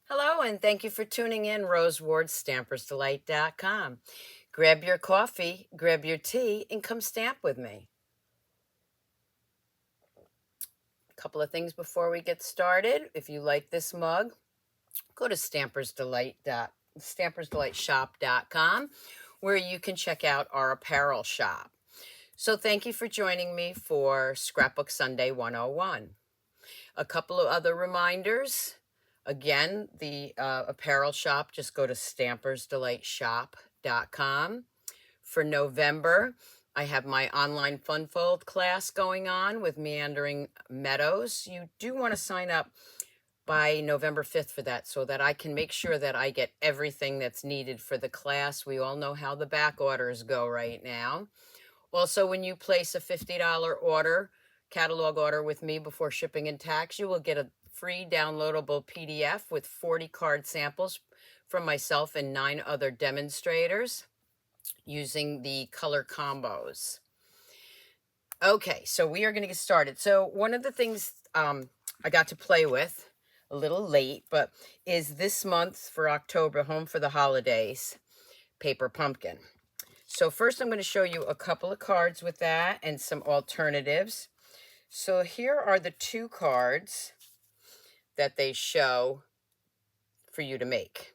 Hello, and thank you for tuning in, Rose Ward, Stampersdelight.com. Grab your coffee, grab your tea, and come stamp with me. A couple of things before we get started. If you like this mug, go to Stampersdelightshop.com, where you can check out our apparel shop. So thank you for joining me for Scrapbook Sunday 101. A couple of other reminders. Again, the apparel shop, just go to Stampersdelightshop.com. For November, I have my online fun fold class going on with Meandering Meadows. You do want to sign up by November 5th for that so that I can make sure that I get everything that's needed for the class. We all know how the back orders go right now. Also, when you place a $50 order, catalog order with me before shipping and tax, you will get a free downloadable PDF with 40 card samples from myself and 9 other demonstrators using the color combos. Okay, so we are going to get started. So one of the things I got to play with a little late, but is this month for October, Home for the Holidays, Paper Pumpkin. So first I'm going to show you a couple of cards with that and some alternatives. So here are the 2 cards that they show for you to make.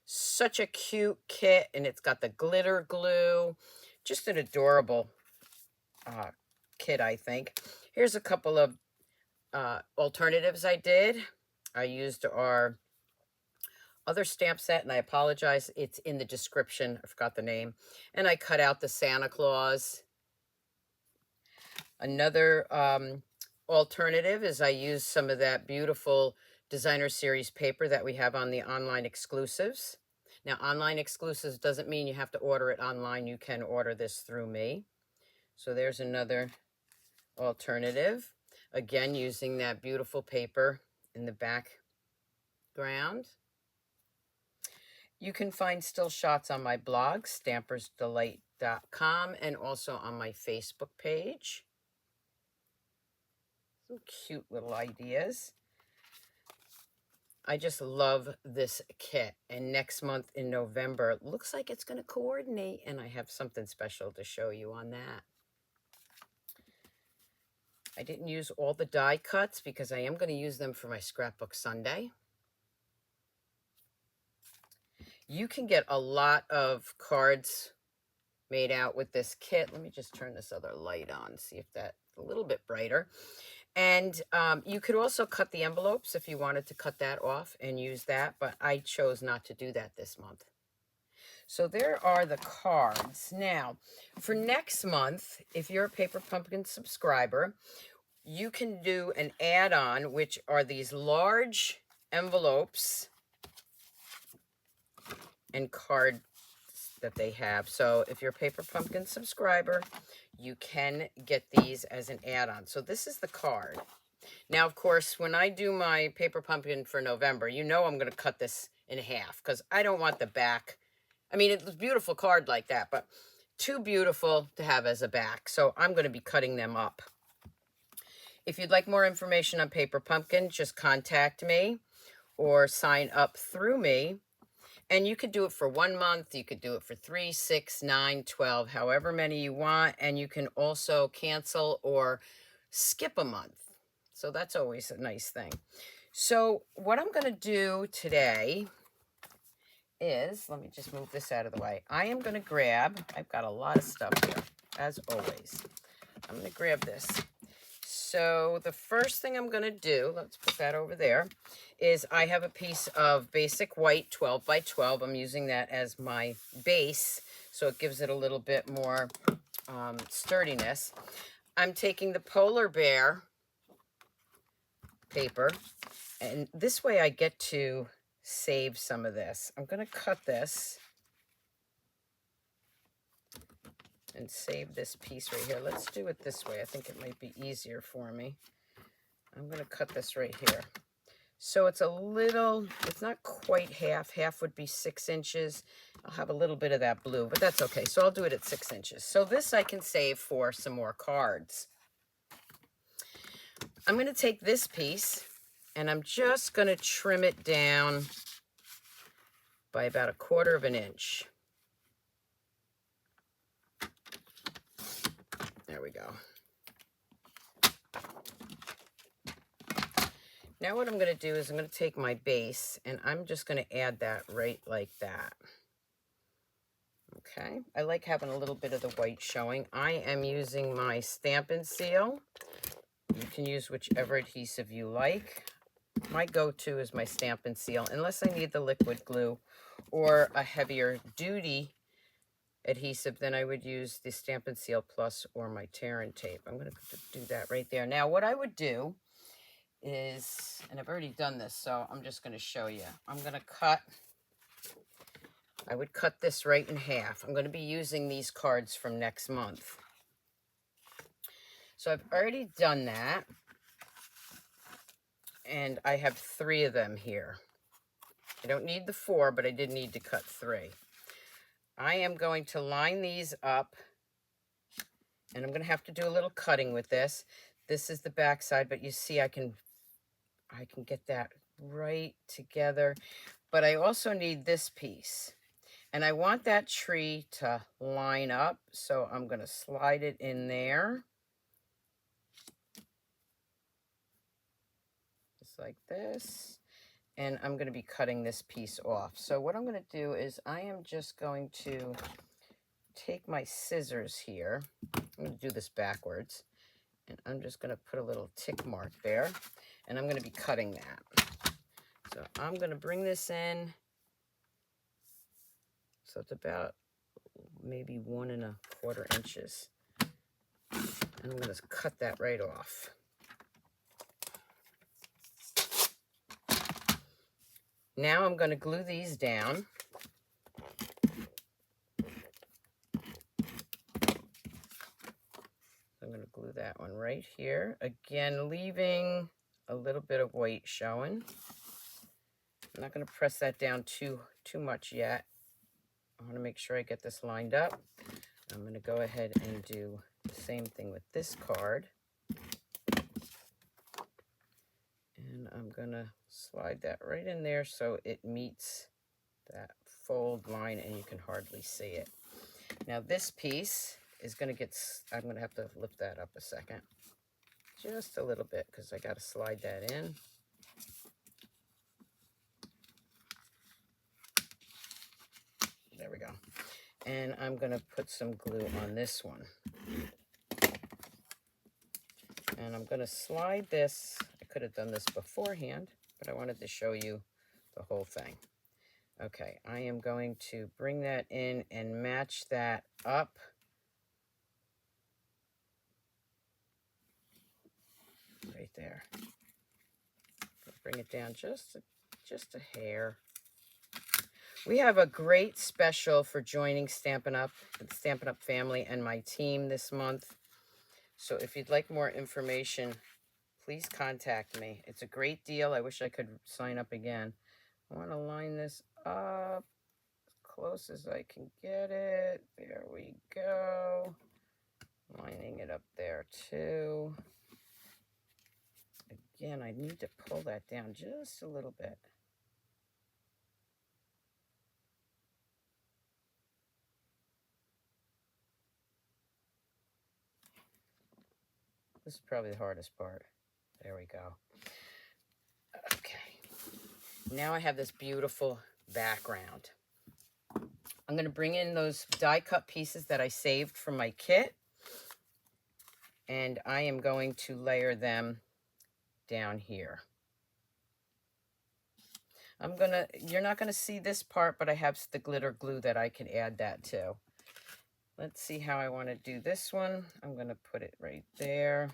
Such a cute kit, and it's got the glitter glue. Just an adorable kit, I think. Here's a couple of alternatives I did. I used our other stamp set, and I apologize, it's in the description. I forgot the name. And I cut out the Santa Claus. Another alternative is I used some of that beautiful designer series paper that we have on the online exclusives. Now, online exclusives doesn't mean you have to order it online. You can order this through me. So there's another alternative. Again, using that beautiful paper in the background. You can find still shots on my blog, Stampersdelight.com, and also on my Facebook page. Some cute little ideas. I just love this kit. And next month in November, it looks like it's going to coordinate, and I have something special to show you on that. I didn't use all the die cuts because I am going to use them for my Scrapbook Sunday. You can get a lot of cards made out with this kit. Let me just turn this other light on, see if that's a little bit brighter. And you could also cut the envelopes if you wanted to cut that off and use that, but I chose not to do that this month. So there are the cards. Now, for next month, if you're a Paper Pumpkin subscriber, you can do an add-on, which are these large envelopes and cards that they have. So if you're a Paper Pumpkin subscriber, you can get these as an add-on. So this is the card. Now, of course, when I do my Paper Pumpkin for November, you know I'm going to cut this in half because I don't want the back. I mean, it's a beautiful card like that, but too beautiful to have as a back. So I'm going to be cutting them up. If you'd like more information on Paper Pumpkin, just contact me or sign up through me. And you could do it for 1 month. You could do it for 3, 6, 9, 12, however many you want. And you can also cancel or skip a month. So that's always a nice thing. So what I'm going to do today is, let me just move this out of the way. I am going to grab, I've got a lot of stuff here, as always. I'm going to grab this. So the first thing I'm going to do, let's put that over there, is I have a piece of basic white 12 by 12. I'm using that as my base, so it gives it a little bit more sturdiness. I'm taking the polar bear paper, and this way I get to save some of this. I'm going to cut this and save this piece right here. Let's do it this way. I think it might be easier for me. I'm going to cut this right here. So it's a little, it's not quite half. Half would be 6 inches. I'll have a little bit of that blue, but that's okay. So I'll do it at 6 inches. So this I can save for some more cards. I'm going to take this piece And I'm just going to trim it down by about 1/4 inch. There we go. Now what I'm going to do is I'm going to take my base and I'm just going to add that right like that. Okay, I like having a little bit of the white showing. I am using my Stampin' Seal. You can use whichever adhesive you like. My go-to is my Stampin' Seal, unless I need the liquid glue or a heavier duty adhesive, then I would use the Stampin' Seal Plus or my tear and tape. I'm going to do that right there. Now what I would do is, and I've already done this, so I'm just going to show you. I'm going to cut, I would cut this right in half. I'm going to be using these cards from next month. So I've already done that. And I have 3 of them here. I don't need the 4, but I did need to cut 3. I am going to line these up, and I'm going to have to do a little cutting with this. This is the back side, but you see I can get that right together. But I also need this piece, and I want that tree to line up, so I'm going to slide it in there. Just like this. And I'm going to be cutting this piece off. So what I'm going to do is I am just going to take my scissors here. I'm going to do this backwards. And I'm just going to put a little tick mark there. And I'm going to be cutting that. So I'm going to bring this in. So it's about maybe 1 1/4 inches. And I'm going to cut that right off. Now I'm going to glue these down. I'm going to glue that one right here. Again, leaving a little bit of white showing. I'm not going to press that down too much yet. I want to make sure I get this lined up. I'm going to go ahead and do the same thing with this card. And I'm going to slide that right in there so it meets that fold line and you can hardly see it. Now this piece is going to get, I'm going to have to lift that up a second. Just a little bit because I got to slide that in. There we go. And I'm going to put some glue on this one. And I'm going to slide this. I could have done this beforehand, but I wanted to show you the whole thing. Okay, I am going to bring that in and match that up. Right there. Bring it down just a hair. We have a great special for joining Stampin' Up, the Stampin' Up family and my team this month. So if you'd like more information, please contact me. It's a great deal. I wish I could sign up again. I want to line this up as close as I can get it. There we go. Lining it up there too. Again, I need to pull that down just a little bit. This is probably the hardest part. There we go. Okay. Now I have this beautiful background. I'm going to bring in those die cut pieces that I saved from my kit. And I am going to layer them down here. You're not going to see this part, but I have the glitter glue that I can add that to. Let's see how I want to do this one. I'm going to put it right there.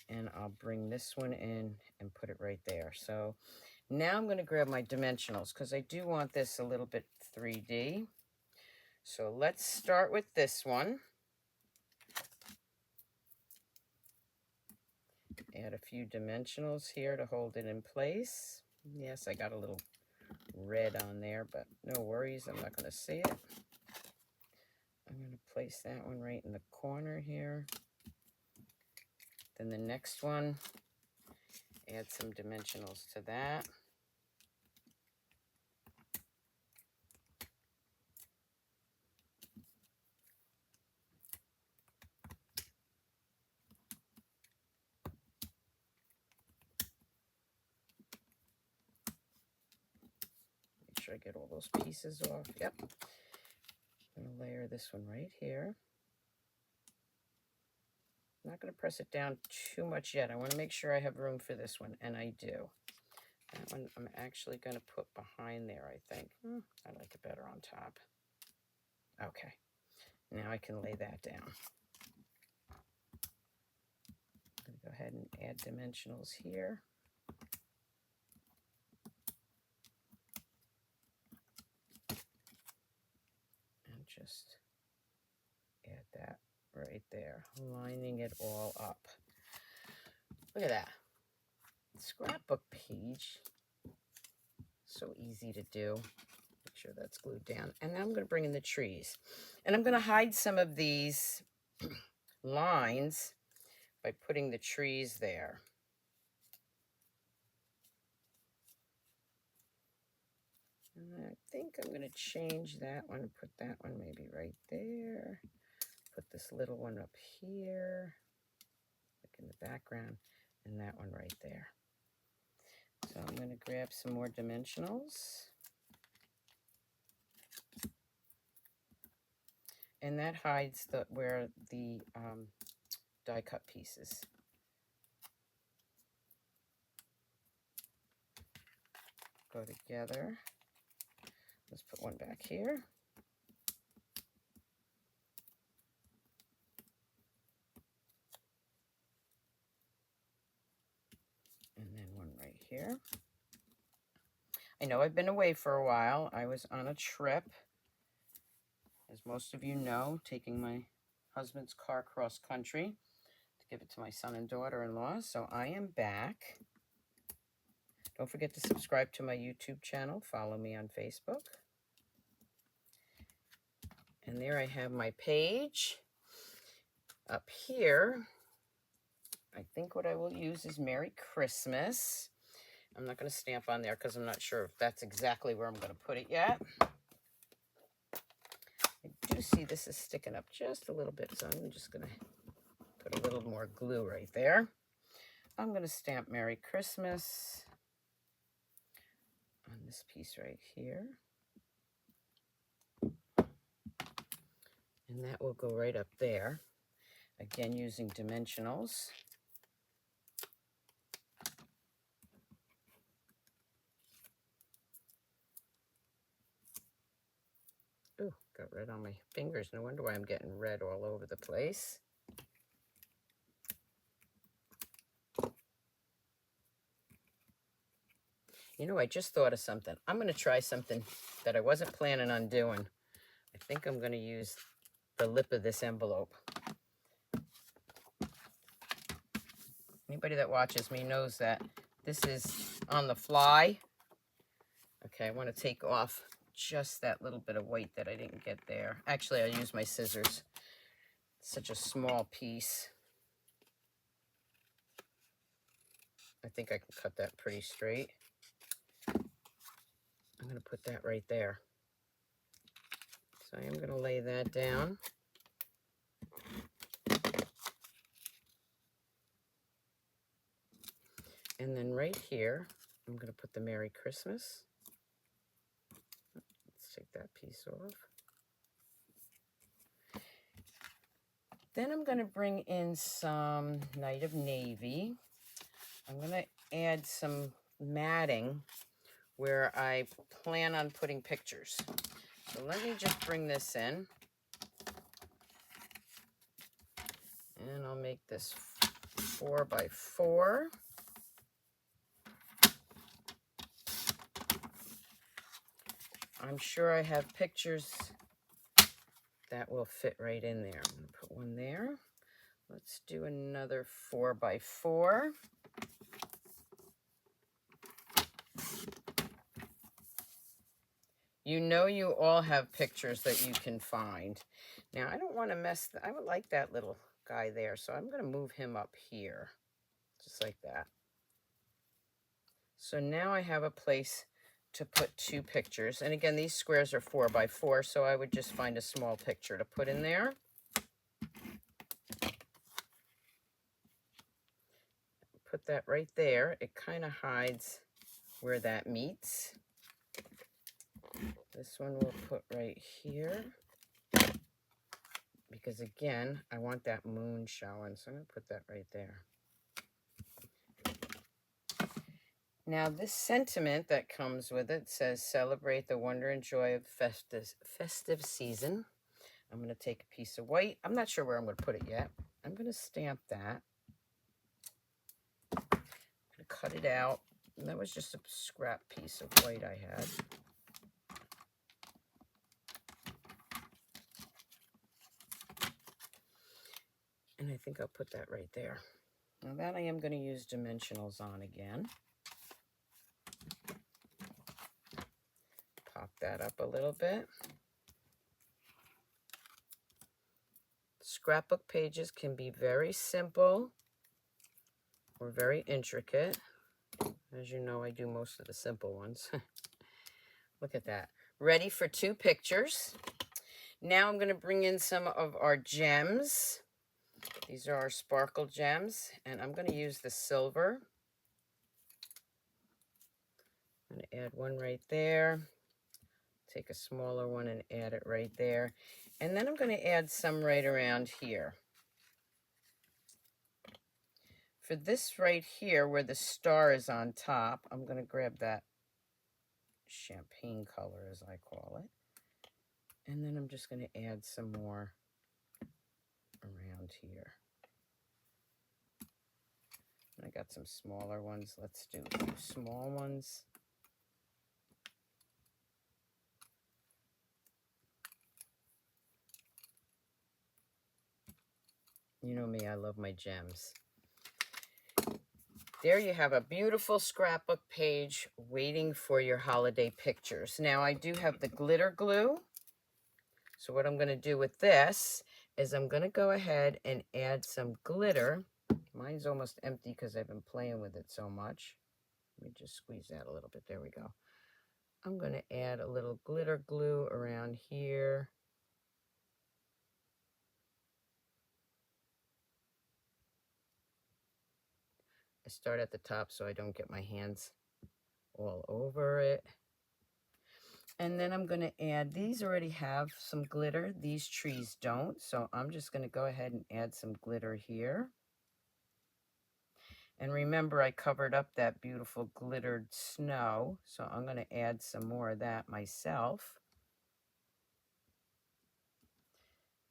And I'll bring this one in and put it right there. So now I'm going to grab my dimensionals because I do want this a little bit 3D. So let's start with this one. Add a few dimensionals here to hold it in place. Yes, I got a little red on there, but no worries, I'm not going to see it. I'm going to place that one right in the corner here. Then the next one, Add some dimensionals to that. Make sure I get all those pieces off. Yep. I'm going to layer this one right here. I'm not going to press it down too much yet. I want to make sure I have room for this one, and I do. That one I'm actually going to put behind there, I think. I like it better on top. Okay, now I can lay that down. I'm going to go ahead and add dimensionals here. And just add that right there, lining it all up. Look at that. Scrapbook page. So easy to do. Make sure that's glued down. And now I'm going to bring in the trees. And I'm going to hide some of these lines by putting the trees there. And I think I'm going to change that one, put that one maybe right there. Put this little one up here, like in the background, and that one right there. So I'm going to grab some more dimensionals. And that hides where the die cut pieces. Go together. Let's put one back here. And then one right here. I know I've been away for a while. I was on a trip, as most of you know, taking my husband's car cross country to give it to my son and daughter-in-law. So I am back. Don't forget to subscribe to my YouTube channel. Follow me on Facebook. And there I have my page. Up here, I think what I will use is Merry Christmas. I'm not going to stamp on there because I'm not sure if that's exactly where I'm going to put it yet. I do see this is sticking up just a little bit, so I'm just going to put a little more glue right there. I'm going to stamp Merry Christmas on this piece right here. And that will go right up there. Again, using dimensionals. Ooh, got red on my fingers. No wonder why I'm getting red all over the place. You know, I just thought of something. I'm going to try something that I wasn't planning on doing. I think I'm going to use the lip of this envelope. Anybody that watches me knows that this is on the fly. Okay, I want to take off just that little bit of white that I didn't get there. Actually, I'll use my scissors. It's such a small piece. I think I can cut that pretty straight. I'm going to put that right there. So I am going to lay that down. And then right here, I'm going to put the Merry Christmas. Let's take that piece off. Then I'm going to bring in some Night of Navy. I'm going to add some matting where I plan on putting pictures. So let me just bring this in. And I'll make this 4 by 4. I'm sure I have pictures that will fit right in there. I'm going to put one there. Let's do another 4 by 4. You know you all have pictures that you can find. Now, I don't want to mess, I would like that little guy there, so I'm going to move him up here, just like that. So now I have a place to put 2 pictures. And again, these squares are 4 by 4, so I would just find a small picture to put in there. Put that right there. It kind of hides where that meets. This one we'll put right here. Because again, I want that moon showing, so I'm going to put that right there. Now this sentiment that comes with it says, celebrate the wonder and joy of festive season. I'm going to take a piece of white. I'm not sure where I'm going to put it yet. I'm going to stamp that. I'm going to cut it out. And that was just a scrap piece of white I had. And I think I'll put that right there. Now that I am going to use dimensionals on again. Pop that up a little bit. Scrapbook pages can be very simple or very intricate. As you know, I do most of the simple ones. Look at that. Ready for 2 pictures. Now I'm going to bring in some of our gems. These are our sparkle gems, and I'm going to use the silver. I'm going to add one right there. Take a smaller one and add it right there. And then I'm going to add some right around here. For this right here, where the star is on top, I'm going to grab that champagne color, as I call it. And then I'm just going to add some more around here. I got some smaller ones. Let's do a few small ones. You know me, I love my gems. There you have a beautiful scrapbook page waiting for your holiday pictures. Now I do have the glitter glue. So what I'm going to do with this is I'm going to go ahead and add some glitter. Mine's almost empty because I've been playing with it so much. Let me just squeeze that a little bit. There we go. I'm going to add a little glitter glue around here. I start at the top so I don't get my hands all over it. And then I'm going to add, these already have some glitter. These trees don't. So I'm just going to go ahead and add some glitter here. And remember, I covered up that beautiful glittered snow. So I'm going to add some more of that myself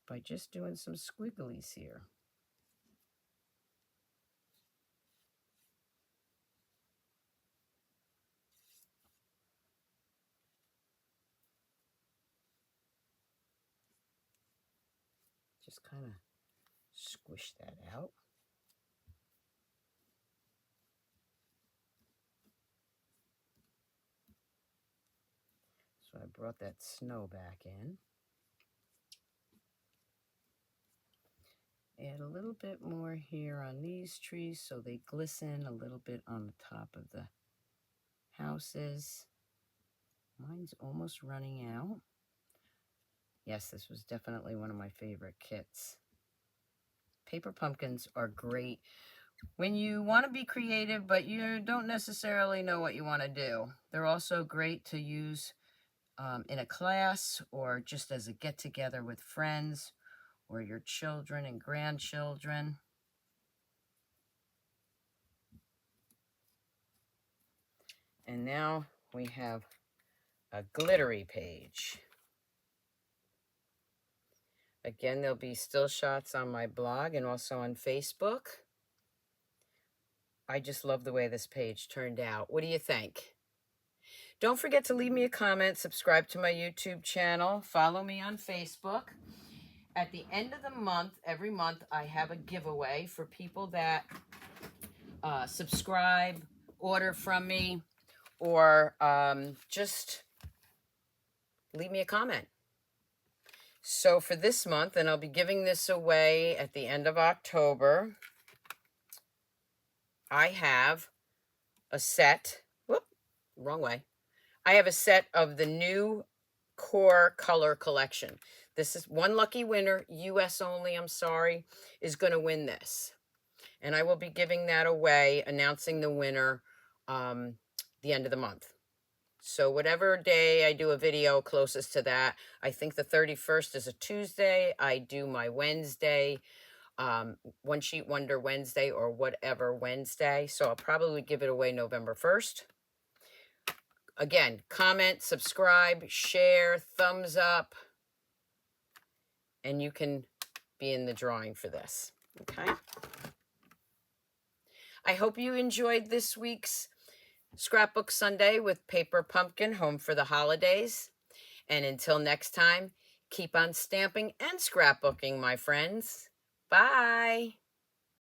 by just doing some squigglies here. Just kind of squish that out. So I brought that snow back in. Add a little bit more here on these trees so they glisten a little bit on the top of the houses. Mine's almost running out. Yes, this was definitely one of my favorite kits. Paper pumpkins are great when you want to be creative, but you don't necessarily know what you want to do. They're also great to use in a class or just as a get-together with friends or your children and grandchildren. And now we have a glittery page. Again, there'll be still shots on my blog and also on Facebook. I just love the way this page turned out. What do you think? Don't forget to leave me a comment, subscribe to my YouTube channel, follow me on Facebook. At the end of the month, every month, I have a giveaway for people that subscribe, order from me, or just leave me a comment. So for this month, and I'll be giving this away at the end of October, I have a set. wrong way. I have a set of the new core color collection. This is one lucky winner, US only, I'm sorry, is going to win this. And I will be giving that away, announcing the winner the end of the month. So whatever day I do a video closest to that, I think the 31st is a Tuesday. I do my Wednesday, One Sheet Wonder Wednesday or whatever Wednesday. So I'll probably give it away November 1st. Again, comment, subscribe, share, thumbs up, and you can be in the drawing for this. Okay. I hope you enjoyed this week's Scrapbook Sunday with Paper Pumpkin, home for the holidays. And until next time, keep on stamping and scrapbooking, my friends. Bye.